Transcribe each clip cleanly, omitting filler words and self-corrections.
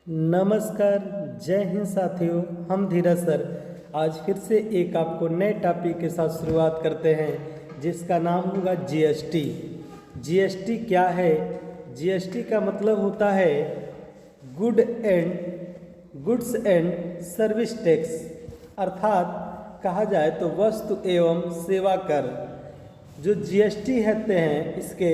नमस्कार, जय हिंद साथियों। हम धीरज सर आज फिर से एक आपको नए टॉपिक के साथ शुरुआत करते हैं जिसका नाम होगा जीएसटी। जीएसटी क्या है? जीएसटी का मतलब होता है गुड्स एंड सर्विस टैक्स, अर्थात कहा जाए तो वस्तु एवं सेवा कर। जो जीएसटी कहते हैं इसके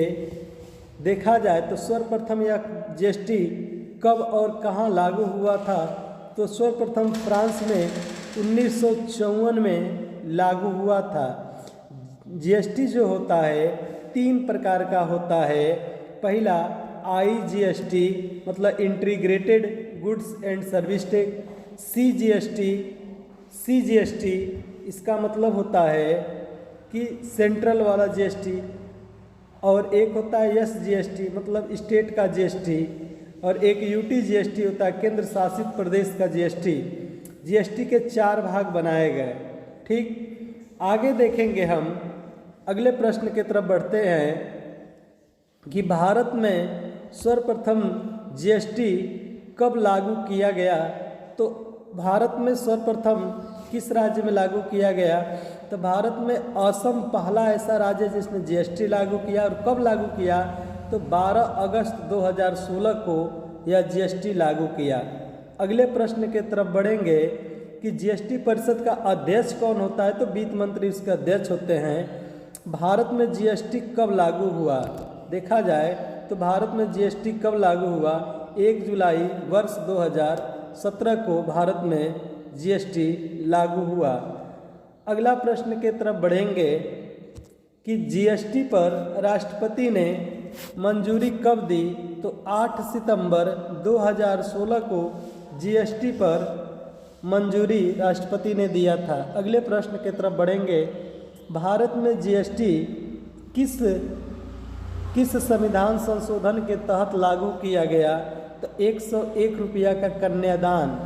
देखा जाए तो सर्वप्रथम यह जीएसटी कब और कहाँ लागू हुआ था, तो सर्वप्रथम फ्रांस में 1954 में लागू हुआ था। जीएसटी जो होता है 3 प्रकार का होता है। पहला आईजीएसटी मतलब integrated goods and service tax. CGST इसका मतलब होता है कि सेंट्रल वाला जीएसटी, और एक होता है एसजीएसटी मतलब स्टेट का जीएसटी, और एक यूटी जीएसटी होता है केंद्र शासित प्रदेश का जीएसटी। जीएसटी के 4 भाग बनाए गए। ठीक, आगे देखेंगे हम अगले प्रश्न की तरफ बढ़ते हैं कि भारत में सर्वप्रथम जीएसटी कब लागू किया गया। तो भारत में सर्वप्रथम किस राज्य में लागू किया गया? तो भारत में असम पहला ऐसा राज्य है जिसने जीएसटी लागू किया। और कब लागू किया? तो 12 अगस्त 2016 को यह जीएसटी लागू किया। अगले प्रश्न के तरफ बढ़ेंगे कि जीएसटी परिषद का अध्यक्ष कौन होता है? तो वित्त मंत्री इसके अध्यक्ष होते हैं। भारत में जीएसटी कब लागू हुआ? देखा जाए तो भारत में जीएसटी कब लागू हुआ? 1 जुलाई वर्ष 2017 को भारत में जीएसटी लागू हुआ। अगला प्रश्न के तरफ बढ़ेंगे कि जीएसटी पर राष्ट्रपति ने मंजूरी कब दी? तो 8 सितंबर 2016 को जीएसटी पर मंजूरी राष्ट्रपति ने दिया था। अगले प्रश्न की तरफ बढ़ेंगे, भारत में जीएसटी किस संविधान संशोधन के तहत लागू किया गया? तो 101 रुपया का कन्यादान,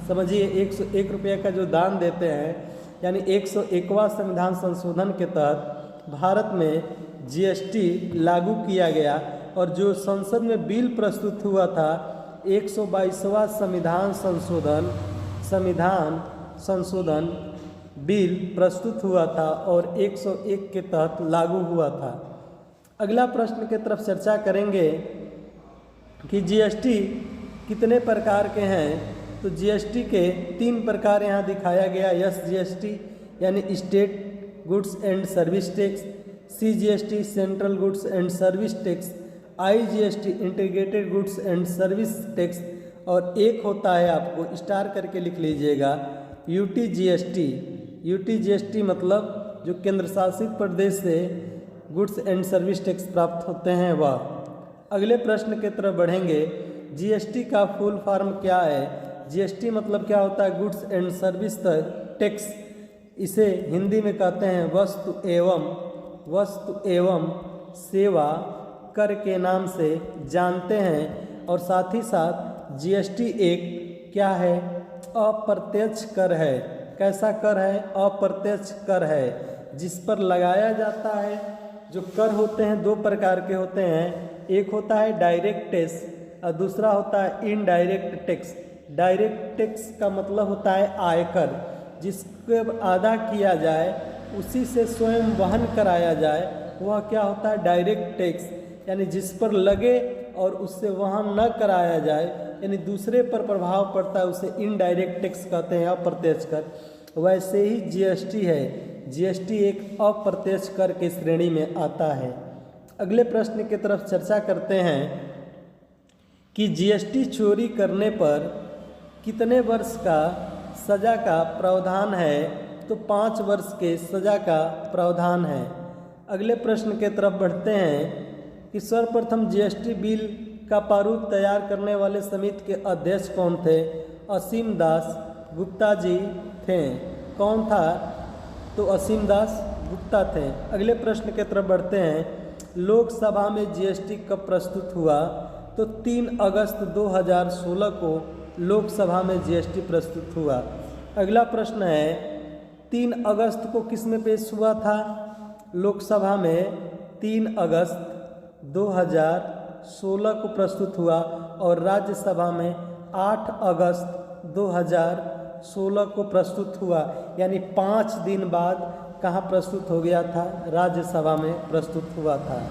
समझिए 101 रुपया का जो दान देते हैं, यानी 101वां संविधान संशोधन के तहत भारत में जीएसटी लागू किया गया। और जो संसद में बिल प्रस्तुत हुआ था 122वां संविधान संशोधन बिल प्रस्तुत हुआ था और 101 के तहत लागू हुआ था। अगला प्रश्न की तरफ चर्चा करेंगे कि जीएसटी कितने प्रकार के हैं। तो जीएसटी के 3 प्रकार यहाँ दिखाया गया। एसजीएसटी यानी state goods and service tax, CGST central goods and service tax, IGST integrated goods and service tax, और एक होता है, आपको स्टार करके लिख लीजिएगा, यूटीजीएसटी। यूटीजीएसटी मतलब जो केंद्र शासित प्रदेश से गुड्स एंड सर्विस टैक्स प्राप्त होते हैं वह। अगले प्रश्न की तरफ बढ़ेंगे, जीएसटी का फुल फॉर्म क्या है? जीएसटी मतलब क्या होता है? Goods and service tax. इसे हिंदी में कहते हैं वस्तु एवं सेवा कर के नाम से जानते हैं। और साथ ही साथ जीएसटी एक क्या है? अप्रत्यक्ष कर है। कैसा कर है? अप्रत्यक्ष कर है, जिस पर लगाया जाता है। जो कर होते हैं 2 प्रकार के होते हैं, एक होता है डायरेक्ट टैक्स और दूसरा होता है इनडायरेक्ट टैक्स। डायरेक्ट टैक्स का मतलब होता है आयकर, जिसको अदा किया जाए उसी से स्वयं वहन कराया जाए, वह क्या होता है? Direct tax. यानी जिस पर लगे और उससे वहन न कराया जाए, यानी दूसरे पर प्रभाव पड़ता है, उसे इनडायरेक्ट टैक्स कहते हैं, अप्रत्यक्ष कर। वैसे ही जीएसटी है। जीएसटी एक अप्रत्यक्ष कर के श्रेणी में आता है। अगले प्रश्न की तरफ चर्चा करते हैं कि जीएसटी चोरी करने पर कितने वर्ष का सज़ा का प्रावधान है? तो 5 वर्ष के सज़ा का प्रावधान है। अगले प्रश्न की तरफ बढ़ते हैं कि सर्वप्रथम जीएसटी बिल का प्रारूप तैयार करने वाले समिति के अध्यक्ष कौन थे? असीम दास गुप्ता जी थे। कौन था? तो असीम दास गुप्ता थे। अगले प्रश्न की तरफ बढ़ते हैं, लोकसभा में जीएसटी कब प्रस्तुत हुआ? तो 3 अगस्त 2016 को लोकसभा में जीएसटी प्रस्तुत हुआ। अगला प्रश्न है, 3 अगस्त को किस में पेश हुआ था? लोकसभा में 3 अगस्त 2016 को प्रस्तुत हुआ और राज्यसभा में 8 अगस्त 2016 को प्रस्तुत हुआ, यानी 5 दिन बाद कहाँ प्रस्तुत हो गया था, राज्यसभा में प्रस्तुत हुआ था।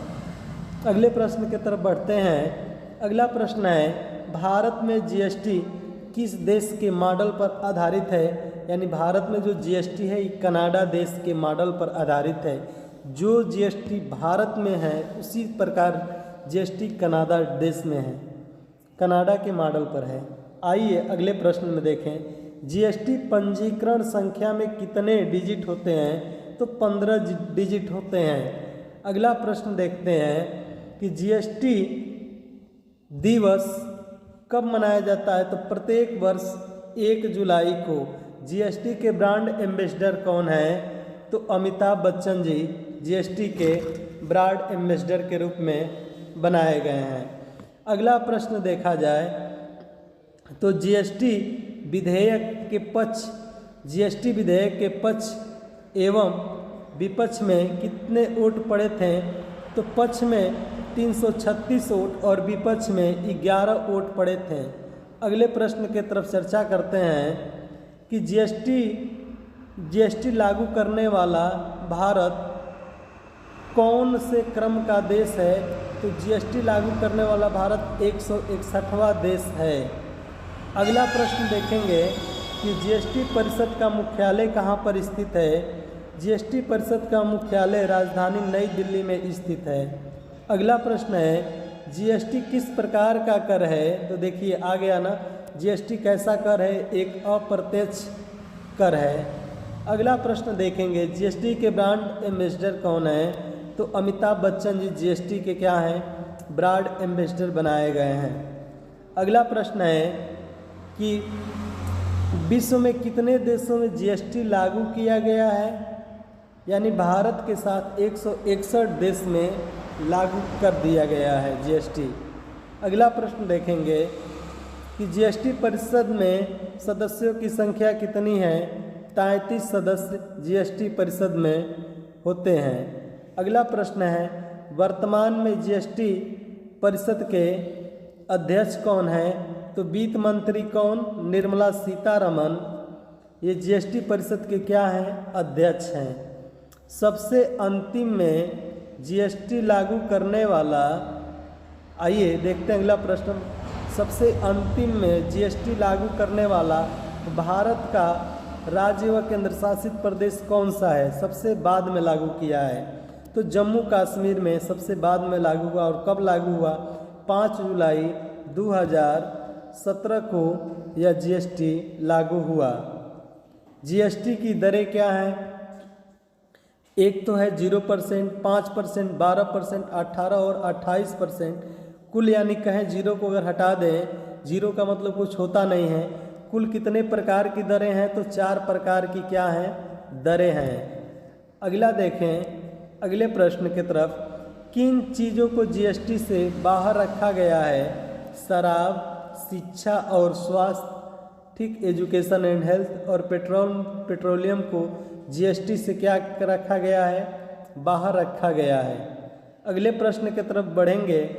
अगले प्रश्न की तरफ बढ़ते हैं। अगला प्रश्न है, भारत में जीएसटी किस देश के मॉडल पर आधारित है, यानी भारत में जो जीएसटी है ये कनाडा देश के मॉडल पर आधारित है। जो जीएसटी भारत में है उसी प्रकार जीएसटी कनाडा देश में है, कनाडा के मॉडल पर है। आइए अगले प्रश्न में देखें, जीएसटी पंजीकरण संख्या में कितने डिजिट होते हैं, तो 15 डिजिट होते हैं। अगला प्रश्न देखते हैं कि जीएसटी दिवस कब मनाया जाता है, तो प्रत्येक वर्ष 1 जुलाई को। जीएसटी के ब्रांड एम्बेसडर कौन है, तो अमिताभ बच्चन जी जीएसटी के ब्रांड एम्बेसडर के रूप में बनाए गए हैं। अगला प्रश्न देखा जाए तो जीएसटी विधेयक के पक्ष एवं विपक्ष में कितने वोट पड़े थे, तो पक्ष में 336 वोट और विपक्ष में 11 वोट पड़े थे। अगले प्रश्न के तरफ चर्चा करते हैं कि जीएसटी लागू करने वाला भारत कौन से क्रम का देश है, तो जीएसटी लागू करने वाला भारत 161वां देश है। अगला प्रश्न देखेंगे कि जीएसटी परिषद का मुख्यालय कहाँ पर स्थित है। जीएसटी परिषद का मुख्यालय राजधानी नई दिल्ली में स्थित है। अगला प्रश्न है, जीएसटी किस प्रकार का कर है, तो देखिए आ गया ना, जीएसटी कैसा कर है, एक अप्रत्यक्ष कर है। अगला प्रश्न देखेंगे, जीएसटी के ब्रांड एम्बेसडर कौन है, तो अमिताभ बच्चन जी जीएसटी के क्या हैं, ब्रांड एम्बेसडर बनाए गए हैं। अगला प्रश्न है कि विश्व में कितने देशों में जीएसटी लागू किया गया है, यानी भारत के साथ 161 देश में लागू कर दिया गया है जीएसटी। अगला प्रश्न देखेंगे कि जीएसटी परिषद में सदस्यों की संख्या कितनी है, 33 सदस्य जीएसटी परिषद में होते हैं। अगला प्रश्न है, वर्तमान में जीएसटी परिषद के अध्यक्ष कौन है, तो वित्त मंत्री कौन, निर्मला सीतारमण, ये जीएसटी परिषद के क्या हैं, अध्यक्ष हैं। सबसे अंतिम में जीएसटी लागू करने वाला, आइए देखते हैं अगला प्रश्न, सबसे अंतिम में जीएसटी लागू करने वाला भारत का राज्य व केंद्र शासित प्रदेश कौन सा है, सबसे बाद में लागू किया है, तो जम्मू कश्मीर में सबसे बाद में लागू हुआ। और कब लागू हुआ, 5 जुलाई 2017 को यह जीएसटी लागू हुआ। जीएसटी की दरें क्या हैं, एक तो है 0%, 5%, 12%, 18 और 28%। कुल यानी कहें जीरो को अगर हटा दें, जीरो का मतलब कुछ होता नहीं है, कुल कितने प्रकार की दरें हैं, तो 4 प्रकार की क्या हैं, दरें हैं। अगला देखें अगले प्रश्न की तरफ, किन चीज़ों को जीएसटी से बाहर रखा गया है, शराब, शिक्षा और स्वास्थ्य, ठीक, एजुकेशन एंड हेल्थ, और पेट्रोलियम को जीएसटी से क्या रखा गया है, बाहर रखा गया है। अगले प्रश्न की तरफ बढ़ेंगे,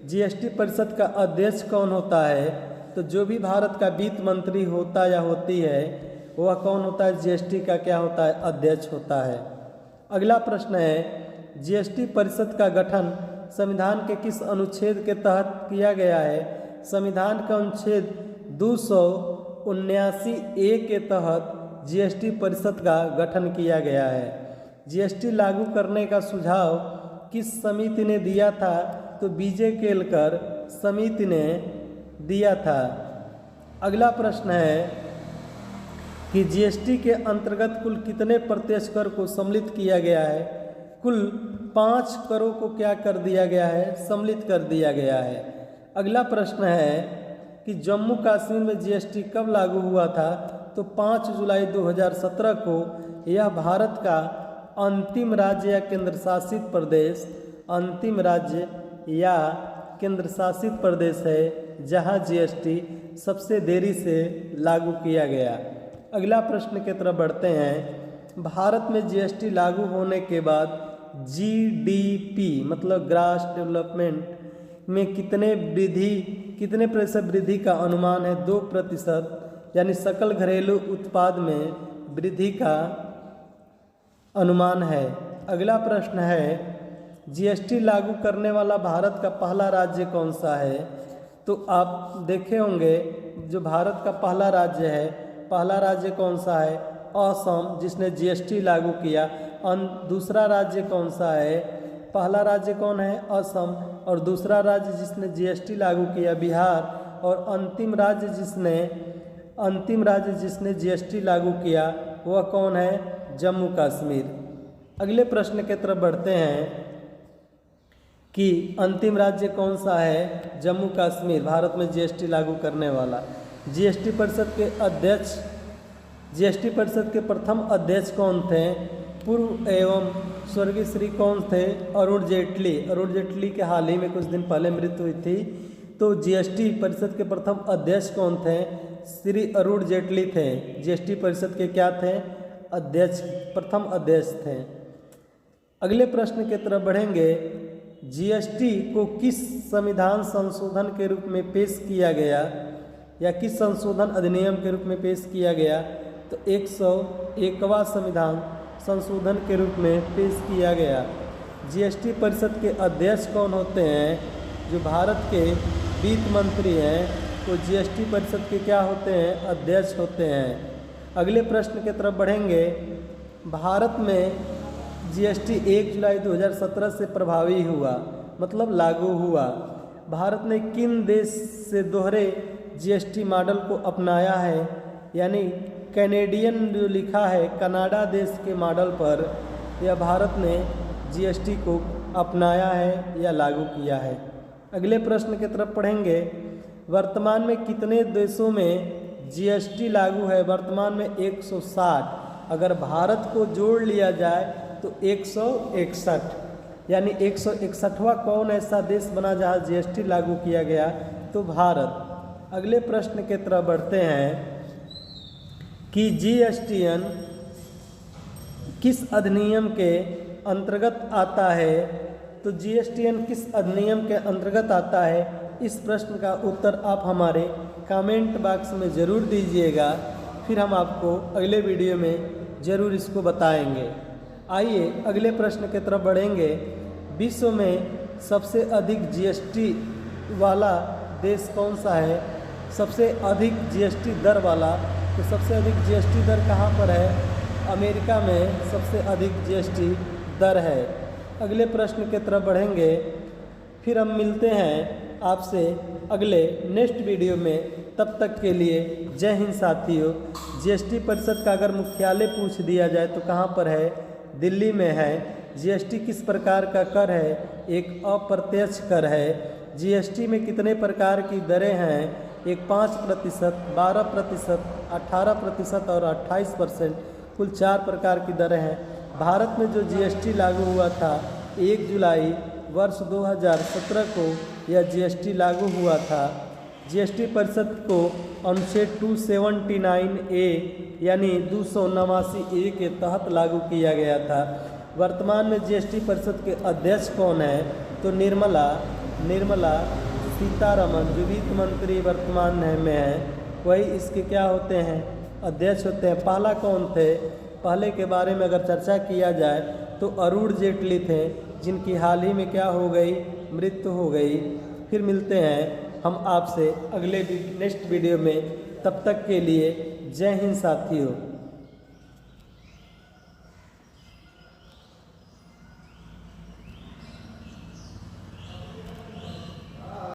जीएसटी परिषद का अध्यक्ष कौन होता है, तो जो भी भारत का वित्त मंत्री होता या होती है वह कौन होता है, जीएसटी का क्या होता है, अध्यक्ष होता है। अगला प्रश्न है, जीएसटी परिषद का गठन संविधान के किस अनुच्छेद के तहत किया गया है, संविधान का अनुच्छेद 279A के तहत जीएसटी परिषद का गठन किया गया है। जीएसटी लागू करने का सुझाव किस समिति ने दिया था, तो विजय केलकर समिति ने दिया था। अगला प्रश्न है कि जीएसटी के अंतर्गत कुल कितने प्रत्यक्ष कर को सम्मिलित किया गया है, कुल 5 करों को क्या कर दिया गया है, सम्मिलित कर दिया गया है। अगला प्रश्न है कि जम्मू कश्मीर में जीएसटी कब लागू हुआ था, तो 5 जुलाई 2017 को। यह भारत का अंतिम राज्य या केंद्र शासित प्रदेश, अंतिम राज्य या केंद्र शासित प्रदेश है जहां जीएसटी सबसे देरी से लागू किया गया। अगला प्रश्न की तरफ बढ़ते हैं, भारत में जीएसटी लागू होने के बाद जीडीपी मतलब ग्रास डेवलपमेंट में कितने वृद्धि कितने प्रतिशत वृद्धि का अनुमान है? 2%, यानी सकल घरेलू उत्पाद में वृद्धि का अनुमान है। अगला प्रश्न है, जीएसटी लागू करने वाला भारत का पहला राज्य कौन सा है? तो आप देखे होंगे जो भारत का पहला राज्य है, पहला राज्य कौन सा है? असम, जिसने जीएसटी लागू किया। दूसरा राज्य कौन सा है? पहला राज्य कौन है? असम। और दूसरा राज्य जिसने जीएसटी लागू किया बिहार। और अंतिम राज्य जिसने जीएसटी लागू किया वह कौन है? जम्मू कश्मीर। अगले प्रश्न की तरफ बढ़ते हैं कि अंतिम राज्य कौन सा है? जम्मू कश्मीर, भारत में जीएसटी लागू करने वाला। जीएसटी परिषद के प्रथम अध्यक्ष कौन थे? पूर्व एवं स्वर्गीय श्री कौन थे? अरुण जेटली के हाल ही में कुछ दिन पहले मृत्यु हुई थी। तो जीएसटी परिषद के प्रथम अध्यक्ष कौन थे? श्री अरुण जेटली थे। जीएसटी परिषद के क्या थे? प्रथम अध्यक्ष थे। अगले प्रश्न की तरफ बढ़ेंगे, जीएसटी को किस संविधान संशोधन के रूप में पेश किया गया या किस संशोधन अधिनियम के रूप में पेश किया गया? तो 101वां संविधान संशोधन के रूप में पेश किया गया। जीएसटी परिषद के अध्यक्ष कौन होते हैं? जो भारत के वित्त मंत्री हैं वो जीएसटी परिषद के क्या होते हैं? अध्यक्ष होते हैं। अगले प्रश्न की तरफ बढ़ेंगे, भारत में जीएसटी 1 जुलाई 2017 से प्रभावी हुआ, मतलब लागू हुआ। भारत ने किन देश से दोहरे जीएसटी मॉडल को अपनाया है? यानी कैनेडियन जो लिखा है, कनाडा देश के मॉडल पर यह भारत ने जीएसटी को अपनाया है या लागू किया है। अगले प्रश्न की तरफ पढ़ेंगे, वर्तमान में कितने देशों में जीएसटी लागू है? वर्तमान में 160। अगर भारत को जोड़ लिया जाए तो 161, यानी 161वां कौन ऐसा देश बना जहाँ जीएसटी लागू किया गया? तो भारत। अगले प्रश्न की तरफ बढ़ते हैं कि जीएसटीएन किस अधिनियम के अंतर्गत आता है? तो जीएसटीएन किस अधिनियम के अंतर्गत आता है? इस प्रश्न का उत्तर आप हमारे कमेंट बॉक्स में ज़रूर दीजिएगा, फिर हम आपको अगले वीडियो में ज़रूर इसको बताएंगे। आइए अगले प्रश्न की तरफ बढ़ेंगे, विश्व में सबसे अधिक जीएसटी वाला देश कौन सा है? सबसे अधिक जीएसटी दर वाला, तो सबसे अधिक जीएसटी दर कहाँ पर है? अमेरिका में सबसे अधिक जीएसटी दर है। अगले प्रश्न की तरफ बढ़ेंगे, फिर हम मिलते हैं आपसे अगले नेक्स्ट वीडियो में। तब तक के लिए जय हिंद साथियों। जीएसटी परिषद का अगर मुख्यालय पूछ दिया जाए तो कहाँ पर है? दिल्ली में है। जीएसटी किस प्रकार का कर है? एक अप्रत्यक्ष कर है। जीएसटी में कितने प्रकार की दरें हैं? एक 5%, 12%, 18% और 28%, कुल 4 प्रकार की दरें हैं। भारत में जो जीएसटी लागू हुआ था 1 जुलाई वर्ष 2017 को यह जीएसटी लागू हुआ था। जीएसटी परिषद को अनुच्छेद 279A यानी 289A के तहत लागू किया गया था। वर्तमान में जीएसटी परिषद के अध्यक्ष कौन है? तो निर्मला सीतारमण, जो वित्त मंत्री वर्तमान में है, वही इसके क्या होते हैं? अध्यक्ष होते हैं। पहला कौन थे? पहले के बारे में अगर चर्चा किया जाए तो अरुण जेटली थे, जिनकी हाल ही में क्या हो गई? मृत्यु हो गई। फिर मिलते हैं हम आपसे अगले नेक्स्ट वीडियो में। तब तक के लिए जय हिंद साथियों।